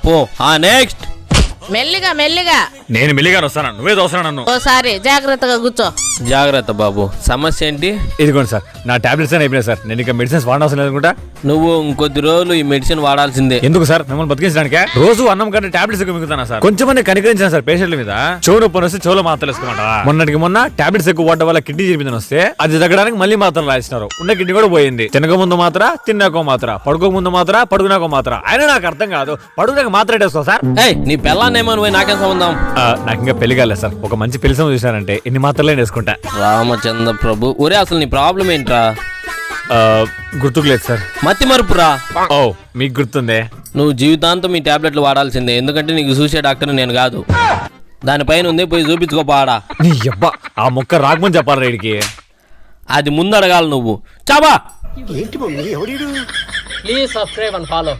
పో. నెక్స్ట్. మెల్లిగా మెల్లిగా. నేను మెల్లిగానే వస్తాను, నువ్వే దోస్తాను నన్ను. ఓసారి జాగ్రత్తగా కూర్చో. జాగ్రత్త బాబు. సమస్య ఏంటి? ఇదిగోండి సార్, నా టాబ్లెట్స్ అని అయిపోయినాయి సార్. నేను ఇంకా మెడిసిన్స్ వాడవలసిన లేదనుకుంటా. నువ్వు ఇంకొద్ది రోజులు ఈ మెడిసిన్ వాడాల్సిందే. ఎందుకు సార్? మిమ్మల్ని బతికించడానికే. రోజు అన్నం కంటే టాబ్లెట్స్ ఎక్కువ మిగుతానా సార్? కొంచెం కనికరించాను సార్ పేషెంట్ల మీద. చెవు నొప్పి వస్తే చెవులో మాత్రలు వేసుకోమంట. మొన్నటికి మొన్న టాబ్లెట్స్ ఎక్కువ వాడడం వల్ల కిడ్నీ చెప్పిందని వస్తే అది తగ్గడానికి మళ్ళీ మాత్రలు రాసినారు. ఉన్న కిడ్నీ కూడా పోయింది. తినక ముందు మాత్ర, తిన్నాకో మాత్ర, పడుకోక ముందు మాత్ర, పడుకున్నాకో మాత్ర. అయినా నాకు అర్థం కాదు, పడుకున్నాక మాత్ర వేసుకో సార్. నీ పెళ్ళాన్నేమో నువ్వు నాకేం సంబంధం? నాకు ఇంకా పెళ్లి కాలేదు సార్. ఒక మంచి పెళ్లి సమయం చూసానంటే ఇన్ని మాత్రలే వేసుకుంటా. రామచంద్ర ప్రభు. ఒరే అసలు నీ ప్రాబ్లం ఏంట్రా? గుర్తుకు లేదు సార్. మతి మరుపురా. ఓ మీకు గుర్తుందే. నువ్వు జీవితాంతం ఈ టాబ్లెట్లు వాడాల్సిందే. ఎందుకంటే నీకు చూసే డాక్టర్ నేను కాదు. దానిపైన ఉంది, పోయి చూపించుకోపాడా. నీ అబ్బా ఆ మొక్క రాకమని చెప్పాలి రైడ్కి. అది ముందు అడగాలి నువ్వు. చాబా. Please subscribe and follow.